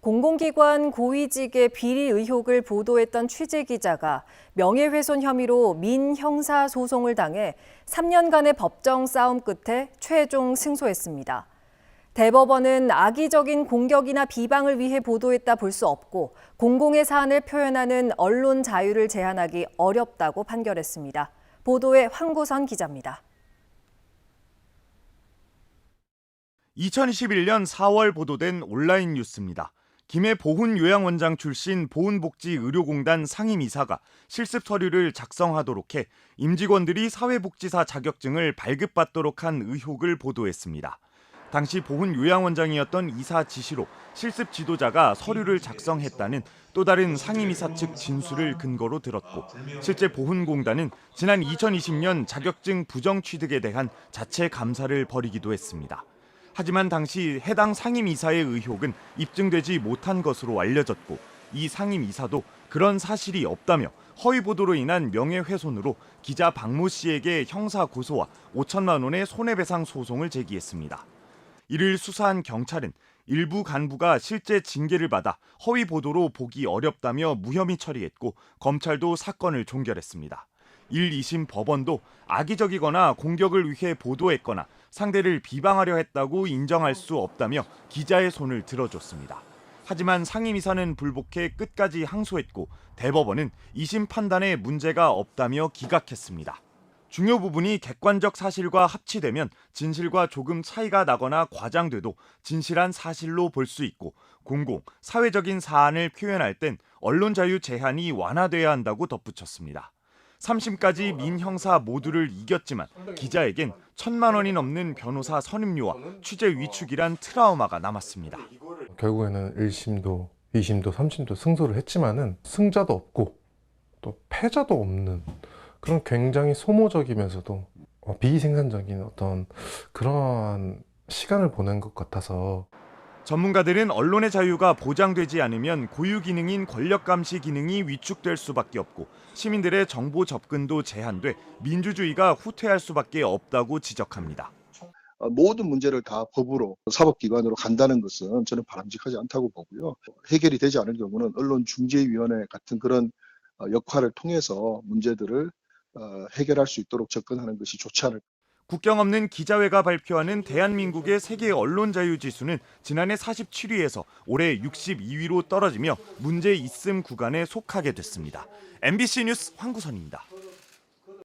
공공기관 고위직의 비리 의혹을 보도했던 취재기자가 명예훼손 혐의로 민형사 소송을 당해 3년간의 법정 싸움 끝에 최종 승소했습니다. 대법원은 악의적인 공격이나 비방을 위해 보도했다 볼 수 없고 공공의 사안을 표현하는 언론 자유를 제한하기 어렵다고 판결했습니다. 보도에 황구선 기자입니다. 2021년 4월 보도된 온라인 뉴스입니다. 김해 보훈요양원장 출신 보훈복지의료공단 상임이사가 실습 서류를 작성하도록 해 임직원들이 사회복지사 자격증을 발급받도록 한 의혹을 보도했습니다. 당시 보훈요양원장이었던 이사 지시로 실습 지도자가 서류를 작성했다는 또 다른 상임이사 측 진술을 근거로 들었고, 실제 보훈공단은 지난 2020년 자격증 부정 취득에 대한 자체 감사를 벌이기도 했습니다. 하지만 당시 해당 상임이사의 의혹은 입증되지 못한 것으로 알려졌고, 이 상임이사도 그런 사실이 없다며 허위 보도로 인한 명예훼손으로 기자 박모 씨에게 형사 고소와 5천만 원의 손해배상 소송을 제기했습니다. 이를 수사한 경찰은 일부 간부가 실제 징계를 받아 허위 보도로 보기 어렵다며 무혐의 처리했고, 검찰도 사건을 종결했습니다. 1, 2심 법원도 악의적이거나 공격을 위해 보도했거나 상대를 비방하려 했다고 인정할 수 없다며 기자의 손을 들어줬습니다. 하지만 상임이사는 불복해 끝까지 항소했고, 대법원은 2심 판단에 문제가 없다며 기각했습니다. 중요 부분이 객관적 사실과 합치되면 진실과 조금 차이가 나거나 과장돼도 진실한 사실로 볼 수 있고, 공공, 사회적인 사안을 표현할 땐 언론 자유 제한이 완화돼야 한다고 덧붙였습니다. 3심까지 민형사 모두를 이겼지만 기자에겐 1,000만 원이 넘는 변호사 선임료와 취재 위축이란 트라우마가 남았습니다. 결국에는 1심도 2심도 3심도 승소를 했지만은 승자도 없고 또 패자도 없는 그런 굉장히 소모적이면서도 비생산적인 어떤 그러한 시간을 보낸 것 같아서, 전문가들은 언론의 자유가 보장되지 않으면 고유 기능인 권력 감시 기능이 위축될 수밖에 없고, 시민들의 정보 접근도 제한돼 민주주의가 후퇴할 수밖에 없다고 지적합니다. 모든 문제를 다 법으로 사법기관으로 간다는 것은 저는 바람직하지 않다고 보고요. 해결이 되지 않을 경우는 언론중재위원회 같은 그런 역할을 통해서 문제들을 해결할 수 있도록 접근하는 것이 좋지 않을까. 국경 없는 기자회가 발표하는 대한민국의 세계 언론 자유 지수는 지난해 47위에서 올해 62위로 떨어지며 문제 있음 구간에 속하게 됐습니다. MBC 뉴스 황구선입니다.